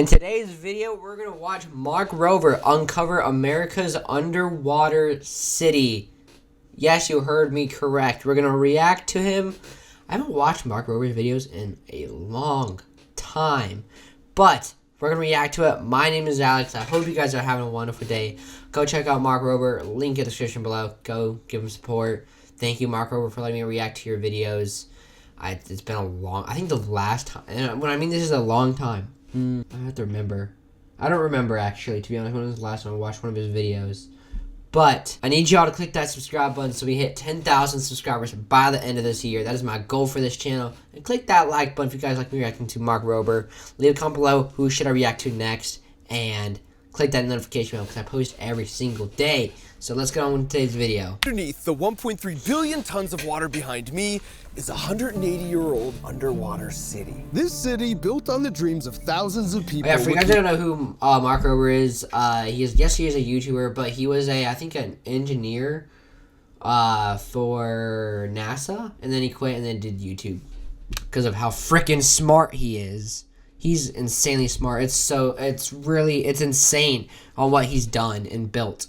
In today's video, we're going to watch Mark Rober uncover America's underwater city. Yes, you heard me correct. We're going to react to him. I haven't watched Mark Rober's videos in a long time, but we're going to react to it. My name is Alex. I hope you guys are having a wonderful day. Go check out Mark Rober. Link in the description below. Go give him support. Thank you, Mark Rober, for letting me react to your videos. It's been a long... I think the last time... And when I mean this is a long time. I have to remember. I don't remember, actually, to be honest, when was the last time I watched one of his videos. But I need y'all to click that subscribe button so we hit 10,000 subscribers by the end of this year. That is my goal for this channel. And click that like button if you guys like me reacting to Mark Rober. Leave a comment below who should I react to next. And click that notification bell because I post every single day. So let's get on with today's video. Underneath the 1.3 billion tons of water behind me is a 180-year-old underwater city. This city, built on the dreams of thousands of people. Oh, yeah, for you guys don't know who Mark Rober is, he is a YouTuber, but he was I think an engineer for NASA, and then he quit and then did YouTube because of how freaking smart he is. He's insanely smart. It's insane on what he's done and built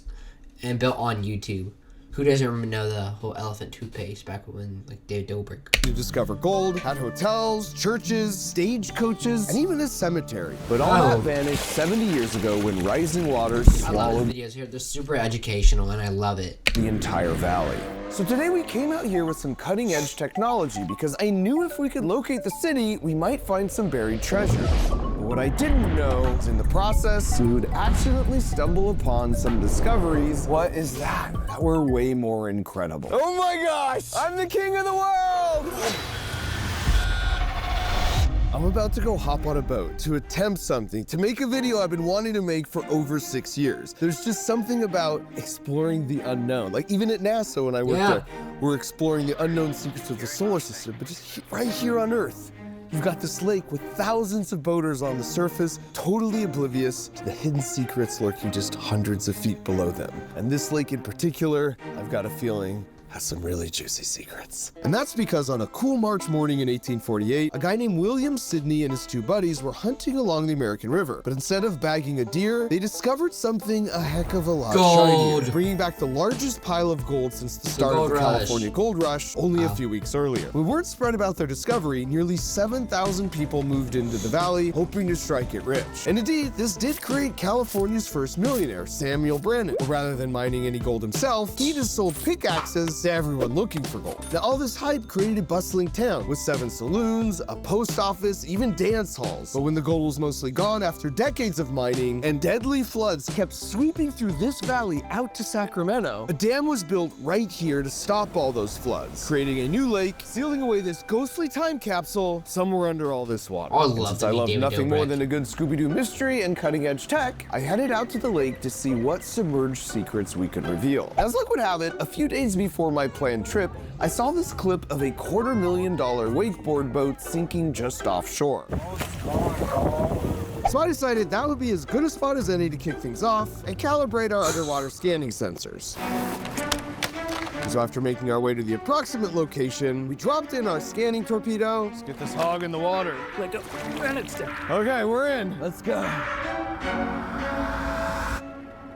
on YouTube. Who doesn't know the whole elephant toothpaste back when, like, David Dobrik? To discover gold at hotels, churches, stagecoaches, and even a cemetery. But all that vanished 70 years ago when rising waters swallowed... I love the videos here. They're super educational, and I love it. ...the entire valley. So today we came out here with some cutting-edge technology because I knew if we could locate the city, we might find some buried treasure. But what I didn't know is in the process, we would accidentally stumble upon some discoveries. What is that? That were way more incredible. Oh my gosh! I'm the king of the world! I'm about to go hop on a boat to attempt something, to make a video I've been wanting to make for over 6 years. There's just something about exploring the unknown. Like even at NASA when I worked there, we're exploring the unknown secrets of the solar system, but just right here on Earth. You've got this lake with thousands of boaters on the surface, totally oblivious to the hidden secrets lurking just hundreds of feet below them. And this lake in particular, I've got a feeling, has some really juicy secrets. And that's because on a cool March morning in 1848, a guy named William Sidney and his two buddies were hunting along the American River. But instead of bagging a deer, they discovered something a heck of a lot shinier, bringing back the largest pile of gold since the start of the California gold rush only a few weeks earlier. When word spread about their discovery, nearly 7,000 people moved into the valley, hoping to strike it rich. And indeed, this did create California's first millionaire, Samuel Brandon. But rather than mining any gold himself, he just sold pickaxes to everyone looking for gold. Now, all this hype created a bustling town with 7 saloons, a post office, even dance halls. But when the gold was mostly gone after decades of mining and deadly floods kept sweeping through this valley out to Sacramento, a dam was built right here to stop all those floods, creating a new lake, sealing away this ghostly time capsule somewhere under all this water. Since I love nothing more than a good Scooby-Doo mystery and cutting-edge tech, I headed out to the lake to see what submerged secrets we could reveal. As luck would have it, a few days before my planned trip, I saw this clip of a $250,000 wakeboard boat sinking just offshore. So I decided that would be as good a spot as any to kick things off and calibrate our underwater scanning sensors. So after making our way to the approximate location, we dropped in our scanning torpedo. Let's get this hog in the water. Okay, we're in. Let's go.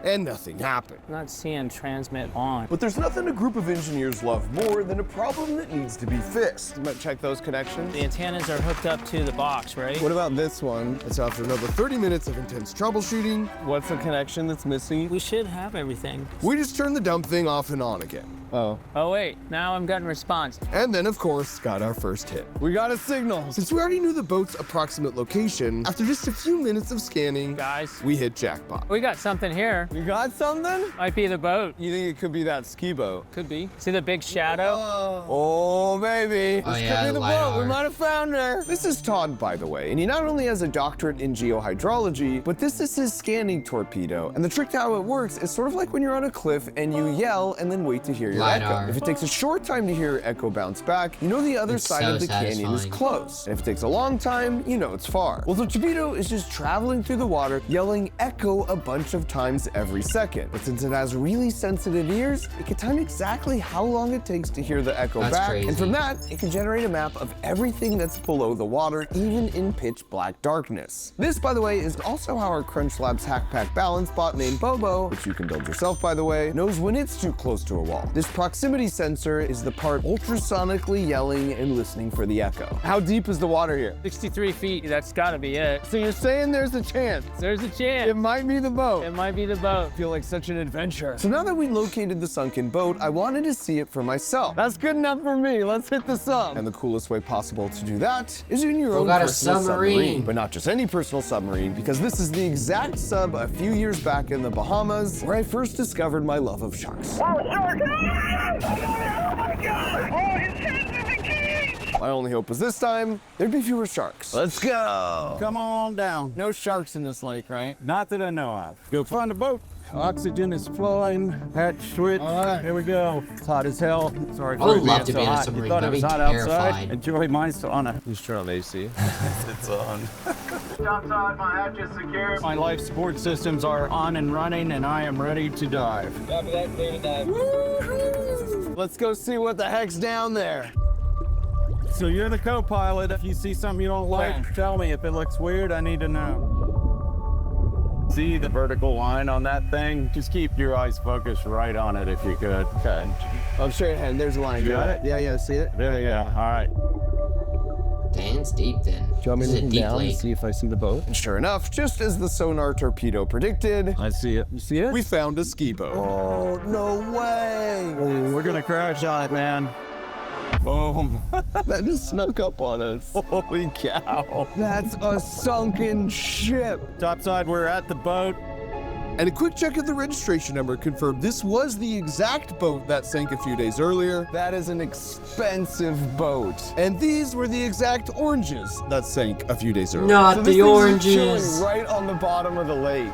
And nothing happened. I'm not seeing transmit on. But there's nothing a group of engineers love more than a problem that needs to be fixed. You might check those connections. The antennas are hooked up to the box, right? What about this one? And so after another 30 minutes of intense troubleshooting, what's the connection that's missing? We should have everything. We just turned the dumb thing off and on again. Oh wait, now I'm getting response. And then, of course, got our first hit. We got a signal. Since we already knew the boat's approximate location, after just a few minutes of scanning, guys, we hit jackpot. we got something here. You got something? Might be the boat. You think it could be that ski boat? Could be. See the big shadow? Oh, baby. Oh, This yeah, could be the LiDAR. boat. We might have found her. This is Todd, by the way, and he not only has a doctorate in geohydrology, but this is his scanning torpedo. And the trick to how it works is sort of like when you're on a cliff and you yell and then wait to hear your LiDAR. echo. If it takes a short time to hear your echo bounce back, you know the other It's side so of the canyon is satisfying. close. And if it takes a long time, you know it's far. Well, the torpedo is just traveling through the water, yelling echo a bunch of times every second. But since it has really sensitive ears, it can time exactly how long it takes to hear the echo That's back. crazy. And from that, it can generate a map of everything that's below the water, even in pitch black darkness. This, by the way, is also how our Crunch Labs Hack Pack Balance bot named Bobo, which you can build yourself, by the way, knows when it's too close to a wall. This proximity sensor is the part ultrasonically yelling and listening for the echo. How deep is the water here? 63 feet. That's gotta be it. So you're saying there's a chance There's a chance. it might be the boat? It might be the boat. Feel like such an adventure. So now that we located the sunken boat, I wanted to see it for myself. That's good enough for me. Let's hit the sub. And the coolest way possible to do that is in your own got a personal submarine. But not just any personal submarine, because this is the exact sub a few years back in the Bahamas where I first discovered my love of sharks. Oh, shark! Oh my God! Oh, his head's in the cage! My only hope was this time, there'd be fewer sharks. Let's go. Come on down. No sharks in this lake, right? Not that I know of. Go find a boat. Oxygen is flowing. Hatch switch. All right, here we go. It's hot as hell. Sorry I for would it love being to so be in a hot. submarine. You thought it I'd was be hot terrified. outside. Enjoy, mine's on a. Just turn on AC. It's on. Topside, my hatch is secure. My life support systems are on and running, and I am ready to dive. Copy that, clear to dive. Let's go see what the heck's down there. So you're the co-pilot. If you see something you don't like, tell me. If it looks weird, I need to know. See the vertical line on that thing? Just keep your eyes focused right on it if you could. Okay. I'm straight ahead. There's a line. You got it? Yeah, see it? There you go. All right. Dang, it's deep then. Do you want me This to is a look deep down and lake. see if I see the boat? And sure enough, just as the sonar torpedo predicted, I see it. you see it? We found a ski boat. Oh, no way! Oh, we're gonna crash on it, man. Boom. That just snuck up on us. Holy cow. That's a sunken ship. Topside, we're at the boat. And a quick check of the registration number confirmed this was the exact boat that sank a few days earlier. That is an expensive boat. And these were the exact oranges that sank a few days earlier. Not So the this thing's oranges. chilling right on the bottom of the lake.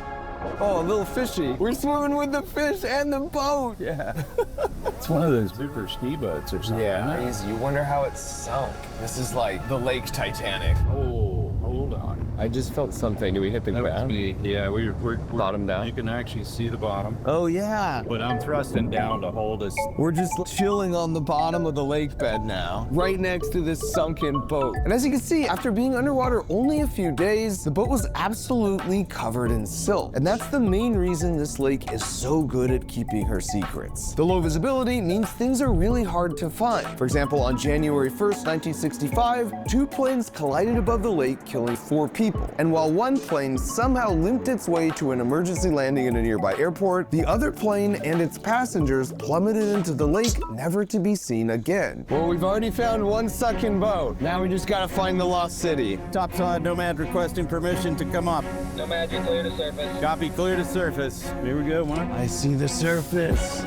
Oh, a little fishy. We're swimming with the fish and the boat. Yeah. It's one of those super ski boats or something. Crazy. You wonder how it sunk. This is like the lake Titanic. Oh, hold on. I just felt something. Do we hit the ground? Yeah, we're Bottom down? You can actually see the bottom. Oh, yeah. But I'm thrusting down to hold us. We're just chilling on the bottom of the lake bed now, right next to this sunken boat. And as you can see, after being underwater only a few days, the boat was absolutely covered in silt. And that's the main reason this lake is so good at keeping her secrets. The low visibility means things are really hard to find. For example, on January 1st, 1965, 2 planes collided above the lake, killing 4 people. And while one plane somehow limped its way to an emergency landing at a nearby airport, the other plane and its passengers plummeted into the lake, never to be seen again. Well, we've already found one sunken boat. Now we just gotta find the lost city. Topside, Nomad requesting permission to come up. Nomad, you're clear to surface. Copy, clear to surface. Here we go, Mark. I see the surface.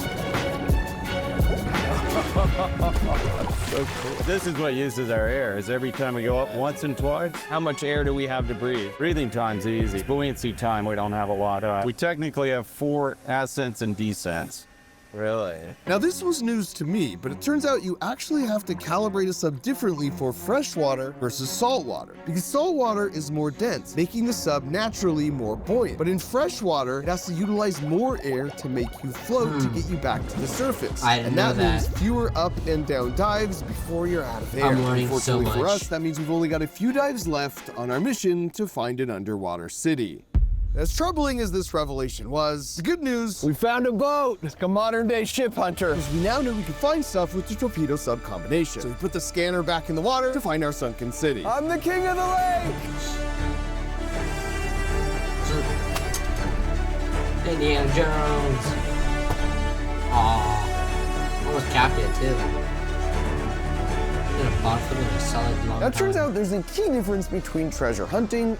This is what uses our air, is every time we go up once and twice. How much air do we have to breathe? Breathing time's easy. Buoyancy time, we don't have a lot of. We technically have 4 ascents and descents. Really? Now this was news to me, but it turns out you actually have to calibrate a sub differently for freshwater versus saltwater. Because saltwater is more dense, making the sub naturally more buoyant. But in freshwater, it has to utilize more air to make you float to get you back to the surface. I didn't and know that means that. fewer up and down dives before you're out of air. I'm learning so Unfortunately for much. us, that means we've only got a few dives left on our mission to find an underwater city. As troubling as this revelation was, the good news, We found a boat. It's a modern day ship hunter. is we now know we can find stuff with the torpedo sub combination. So we put the scanner back in the water to find our sunken city. I'm the king of the lake. Indiana Jones. Aww. Almost capped it too. I'm gonna box it in a solid long Now, it turns time. out there's a key difference between treasure hunting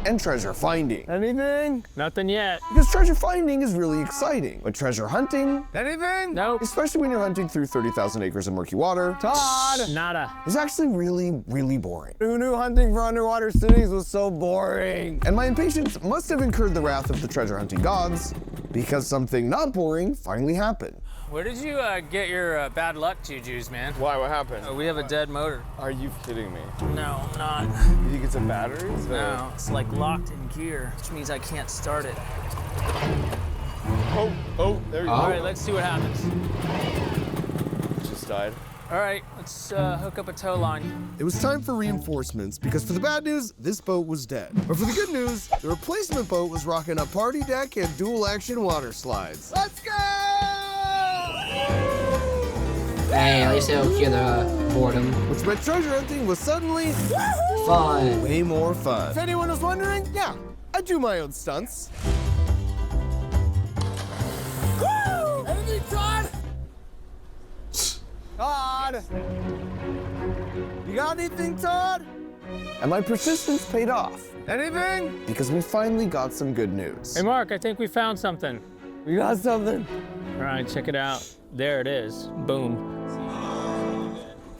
and treasure finding. Anything? Nothing yet. Because treasure finding is really exciting, but treasure hunting, Anything? Nope. especially when you're hunting through 30,000 acres of murky water, Todd, Nada. is actually really, really boring. Who knew hunting for underwater cities was so boring? And my impatience must have incurred the wrath of the treasure hunting gods, because something not boring finally happened. Where did you get your bad luck jujus, man? Why? What happened? We have a dead motor. Are you kidding me? No, I'm not. You think it's a battery? No, it's like locked in gear, which means I can't start it. Oh, there you All go. right, let's see what happens. Just died. All right, let's hook up a tow line. It was time for reinforcements because for the bad news, this boat was dead. But for the good news, the replacement boat was rocking a party deck and dual action water slides. Let's go! Hey, at least it'll cure the boredom. Which meant treasure hunting was suddenly Fun. way more fun. If anyone was wondering, yeah, I do my own stunts. Woo! Anything, Todd? Todd! You got anything, Todd? And my persistence paid off. Anything? Because we finally got some good news. Hey, Mark, I think we found something. We got something. All right, check it out. There it is. Boom.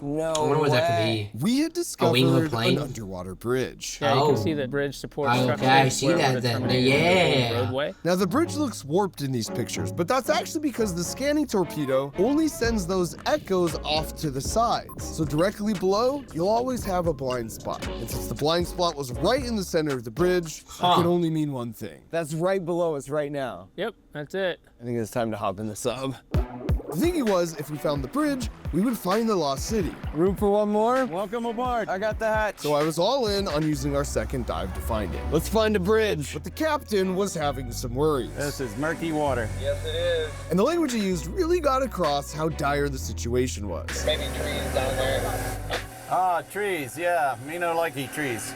No I wonder what that could be. We had discovered wing of a an plane? underwater bridge. Yeah, you Oh. can see the bridge support Okay, structure. I see where it that would've then. terminated Yeah. the roadway. Now the bridge looks warped in these pictures, but that's actually because the scanning torpedo only sends those echoes off to the sides. So directly below, you'll always have a blind spot. And since the blind spot was right in the center of the bridge, that can only mean one thing. That's right below us right now. Yep, that's it. I think it's time to hop in the sub. The thinking was, if we found the bridge, we would find the lost city. Room for one more? Welcome aboard. I got the hatch. So I was all in on using our second dive to find it. Let's find a bridge. But the captain was having some worries. This is murky water. Yes, it is. And the language he used really got across how dire the situation was. Maybe trees down there. Ah, trees. Yeah, me no likey trees.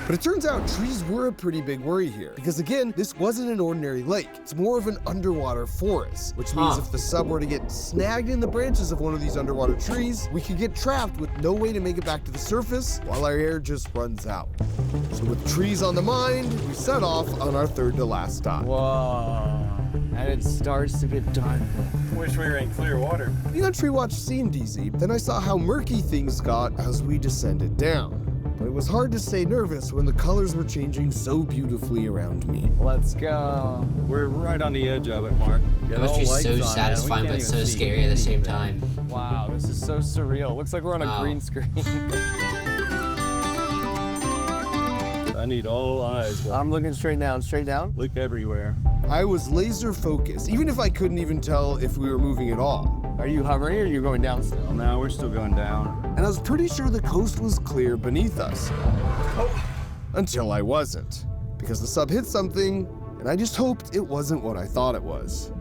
But it turns out trees were a pretty big worry here. Because again, this wasn't an ordinary lake. It's more of an underwater forest. Which means if the sub were to get snagged in the branches of one of these underwater trees, we could get trapped with no way to make it back to the surface while our air just runs out. So with trees on the mind, we set off on our third to last stop. Whoa. And it starts to get dark. Wish we were in clear water. Being on Tree Watch seemed easy. Then I saw how murky things got as we descended down. But it was hard to stay nervous when the colors were changing so beautifully around me. Let's go. We're right on the edge of it, Mark. It must be so satisfying but so scary at the same time. Wow, this is so surreal. Looks like we're on a Wow. green screen. I need all eyes. I'm looking straight down. Straight down? Look everywhere. I was laser focused, even if I couldn't even tell if we were moving at all. Are you hovering or are you going down still? No, we're still going down. And I was pretty sure the coast was clear beneath us. Until I wasn't. Because the sub hit something, and I just hoped it wasn't what I thought it was.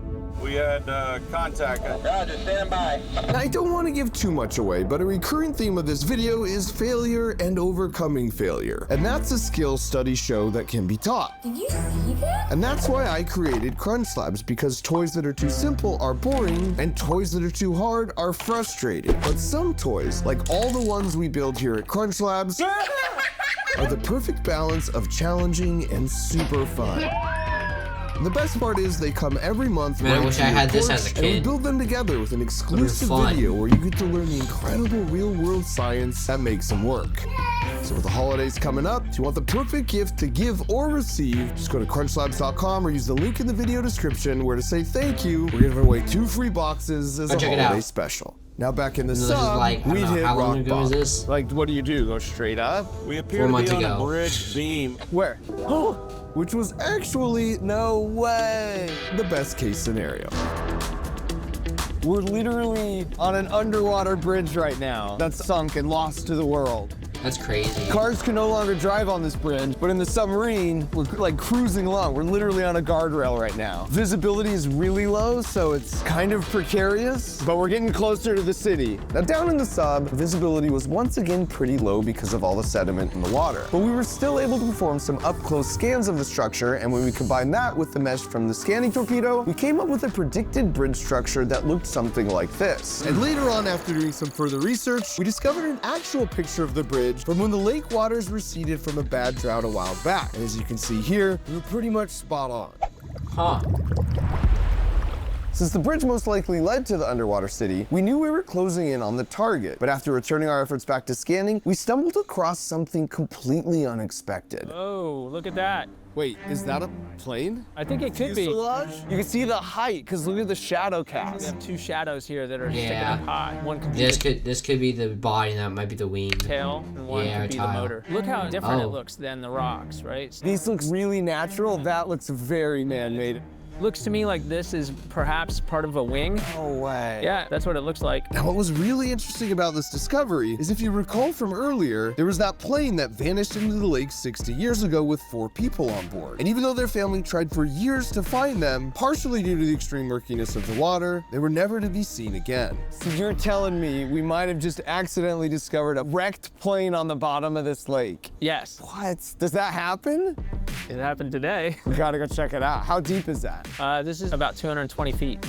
We had contact. Roger, stand by. Now, I don't want to give too much away, but a recurring theme of this video is failure and overcoming failure. And that's a skill studies show that can be taught. Did you see that? And that's why I created Crunch Slabs, because toys that are too simple are boring, and toys that are too hard are frustrating. But some toys, like all the ones we build here at Crunch Labs, are the perfect balance of challenging and super fun. And the best part is they come every month. Man, I right wish to I your had this porch, as a And we kid. build them together with an exclusive fun. video where you get to learn the incredible real-world science that makes them work. So with the holidays coming up, if you want the perfect gift to give or receive, just go to crunchlabs.com or use the link in the video description where to say thank you. We're giving away 2 free boxes as Go a check it holiday out. special. Now back in the This is sub, like, I we'd don't know, hit how long rock ago is bottom. this? Like, what do? Go straight up? We appear 4 to months be on ago. a bridge beam. Where? Which was actually No way. the best case scenario. We're literally on an underwater bridge right now that's sunk and lost to the world. That's crazy. Cars can no longer drive on this bridge, but in the submarine, we're like cruising along. We're literally on a guardrail right now. Visibility is really low, so it's kind of precarious, but we're getting closer to the city. Now down in the sub, visibility was once again pretty low because of all the sediment in the water. But we were still able to perform some up-close scans of the structure, and when we combined that with the mesh from the scanning torpedo, we came up with a predicted bridge structure that looked something like this. And later on, after doing some further research, we discovered an actual picture of the bridge from when the lake waters receded from a bad drought a while back. And as you can see here, we were pretty much spot on. Huh. Since the bridge most likely led to the underwater city, we knew we were closing in on the target. But after returning our efforts back to scanning, we stumbled across something completely unexpected. Oh, look at that. Wait, is that a plane? I think it could be. Fuselage? You can see the height, because look at the shadow We cast. have two shadows here that are sticking Yeah. up high. One could be the This could be the body, and that might be the wing. tail, and one Yeah, could be tail. the motor. Look how different Oh. it looks than the rocks, right? These look really natural. That looks very man-made. Looks to me like this is perhaps part of a wing. No way. Yeah, that's what it looks like. Now, what was really interesting about this discovery is if you recall from earlier, there was that plane that vanished into the lake 60 years ago with 4 people on board. And even though their family tried for years to find them, partially due to the extreme murkiness of the water, they were never to be seen again. So you're telling me we might have just accidentally discovered a wrecked plane on the bottom of this lake? Yes, What? Does that happen? it happened today. We gotta go check it out. How deep is that? This is about 220 feet.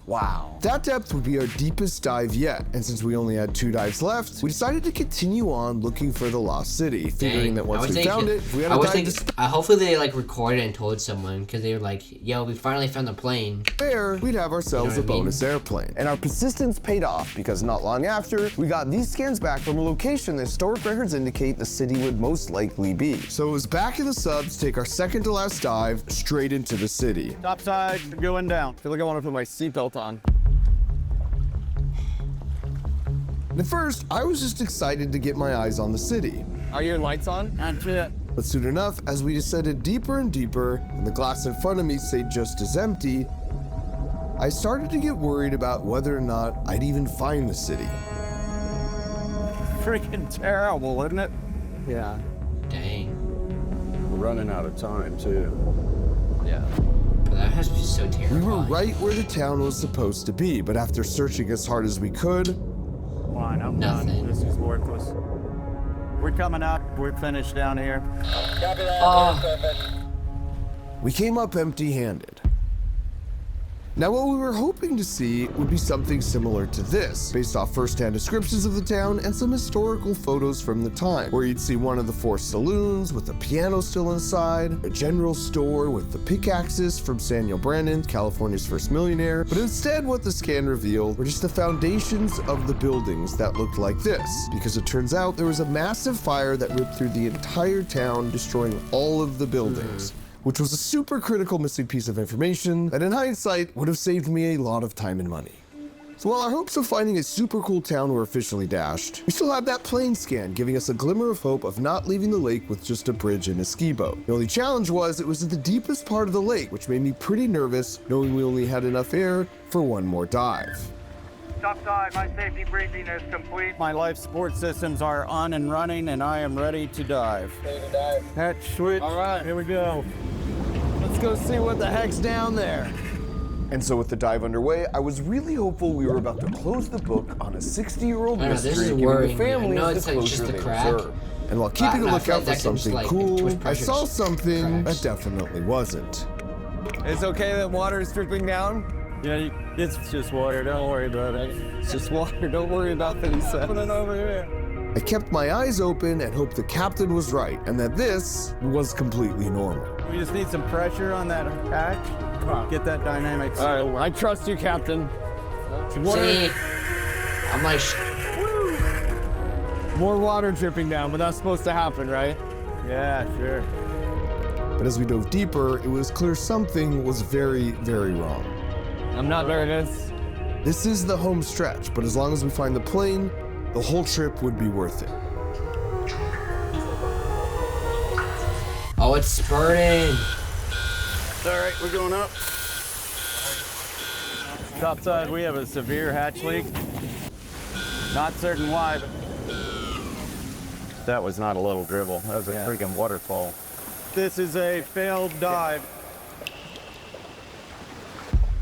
Wow. That depth would be our deepest dive yet, and since we only had 2 dives left, we decided to continue on looking for the lost city, figuring that once we found it, we had to dive to hopefully they like recorded and told someone, because they were like, "Yo, we finally found the plane." there, we'd have ourselves You know what a I mean? bonus airplane. And our persistence paid off because not long after, we got these scans back from a location the historic records indicate the city would most likely be. So it was back in the sub to take our second to last dive straight into the city. Topside, going down. I feel like I want to put my seatbelt on. At first, I was just excited to get my eyes on the city. Are your lights on? That's it. But soon enough, as we descended deeper and deeper, and the glass in front of me stayed just as empty, I started to get worried about whether or not I'd even find the city. Freaking terrible, isn't it? Yeah. Dang. We're running out of time, too. Yeah. But that has to be so We terrifying. were right where the town was supposed to be, but after searching as hard as we could, Fine, I'm Nothing. done. This is worthless. We're coming up. We're finished down here. we came up empty-handed. Now, what we were hoping to see would be something similar to this, based off first-hand descriptions of the town and some historical photos from the time, where you'd see one of the 4 saloons with the piano still inside, a general store with the pickaxes from Samuel Brandon, California's first millionaire, but instead what the scan revealed were just the foundations of the buildings that looked like this, because it turns out there was a massive fire that ripped through the entire town, destroying all of the buildings. Which was a super critical missing piece of information that in hindsight would have saved me a lot of time and money. So while our hopes of finding a super cool town were officially dashed, we still had that plane scan giving us a glimmer of hope of not leaving the lake with just a bridge and a ski boat. The only challenge was it was at the deepest part of the lake, which made me pretty nervous knowing we only had enough air for one more dive. Topside, my safety briefing is complete. My life support systems are on and running, and I am ready to dive. Ready to dive. Hatch switch. All right, here we go. Let's go see what the heck's down there. And so with the dive underway, I was really hopeful we were about to close the book on a 60-year-old I know, this mystery, is giving worrying the me. I families know the it's like closure just a they crack. deserve. And while keeping a I feel lookout like for that can just, something like, cool, twist I pressure saw just something cracks. that definitely wasn't. It's okay that water is dripping down? Yeah, it's just water. Don't worry about it. It's just water. Don't worry about it, he said. Put it over here. I kept my eyes open and hoped the captain was right, and that this was completely normal. We just need some pressure on that hatch. Get that dynamic. All right, I trust you, Captain. See, I'm like, More water dripping down, but that's supposed to happen, right? Yeah, sure. But as we dove deeper, it was clear something was very, very wrong. I'm not nervous. This is the home stretch, but as long as we find the plane, the whole trip would be worth it. oh, it's spurting. All right, we're going up. Topside, we have a severe hatch leak. Not certain why, but that was not a little dribble. That was a freaking waterfall. This is a failed dive.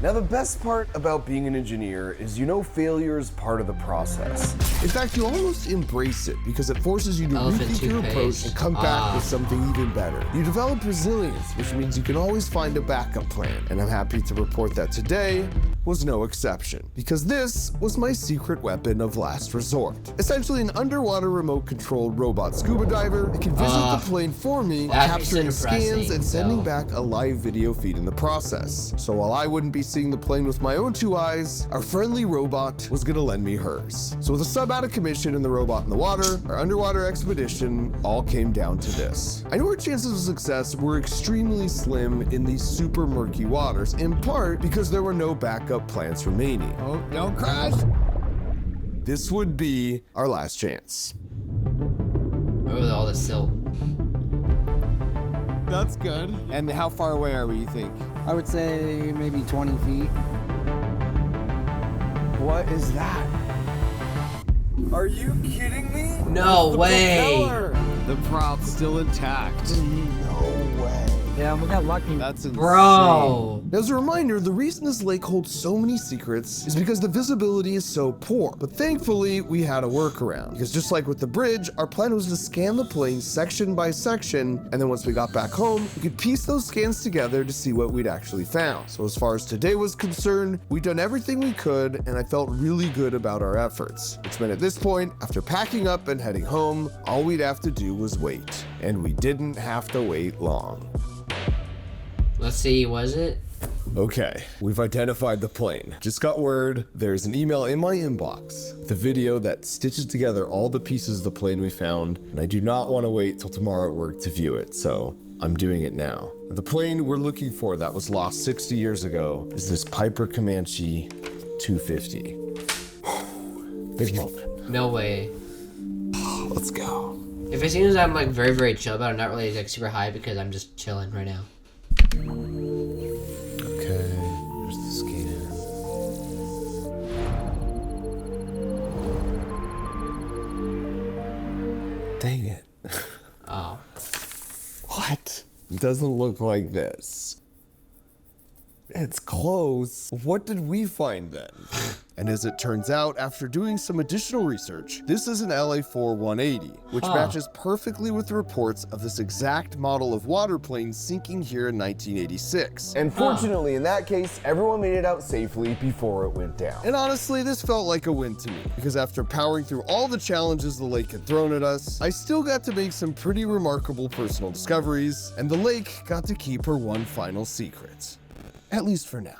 Now, the best part about being an engineer is you know failure is part of the process. In fact, you almost embrace it because it forces you to Elephant rethink your toothpaste. approach and come back with something even better. You develop resilience, which means you can always find a backup plan. And I'm happy to report that today was no exception, because this was my secret weapon of last resort. Essentially an underwater remote-controlled robot scuba diver that can visit the plane for me, that'd be capturing so scans depressing, and sending though. back a live video feed in the process. So while I wouldn't be seeing the plane with my own 2 eyes, our friendly robot was gonna lend me hers. So with the sub out of commission and the robot in the water, our underwater expedition all came down to this. I know our chances of success were extremely slim in these super murky waters, in part because there were no backup plans remaining. Oh, don't crash. This would be our last chance. Oh, all the silt. That's good. And how far away are we, you think? I would say maybe 20 feet. What is that? Are you kidding me? No way. Propeller. The prop's still intact. No way. Yeah, we got lucky. That's insane. Bro. As a reminder, the reason this lake holds so many secrets is because the visibility is so poor. But thankfully, we had a workaround. Because just like with the bridge, our plan was to scan the plane section by section, and then once we got back home, we could piece those scans together to see what we'd actually found. So as far as today was concerned, we'd done everything we could, and I felt really good about our efforts. Which meant at this point, after packing up and heading home, all we'd have to do was wait. And we didn't have to wait long. Let's see, was it? Okay, we've identified the plane. Just got word there's an email in my inbox, the video that stitches together all the pieces of the plane we found, and I do not want to wait till tomorrow at work to view it, so I'm doing it now. The plane we're looking for that was lost 60 years ago is this Piper Comanche 250. Big moment. No way. Let's go. If it seems I'm like very, very chill about it, I'm not really like super high because I'm just chilling right now. Okay, there's the scan. Dang it. Oh. What? It doesn't look like this. It's close. What did we find then? And as it turns out, after doing some additional research, this is an LA-4 180, which matches perfectly with the reports of this exact model of water plane sinking here in 1986. And fortunately, in that case, everyone made it out safely before it went down. And honestly, this felt like a win to me, because after powering through all the challenges the lake had thrown at us, I still got to make some pretty remarkable personal discoveries, and the lake got to keep her one final secret. At least for now.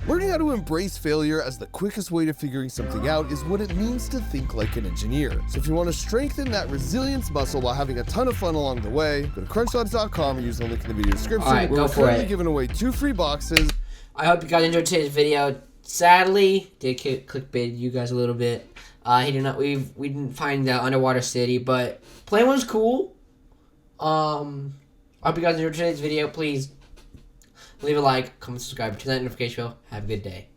Learning how to embrace failure as the quickest way to figuring something out is what it means to think like an engineer. So if you want to strengthen that resilience muscle while having a ton of fun along the way, go to crunchlogs.com or use the link in the video description. Alright, where go we're for currently it. giving away 2 free boxes. I hope you guys enjoyed today's video. Sadly, did clickbait you guys a little bit. We didn't find the underwater city, but plane was cool. I hope you guys enjoyed today's video. Please leave a like, comment, subscribe, turn that notification bell. Have a good day.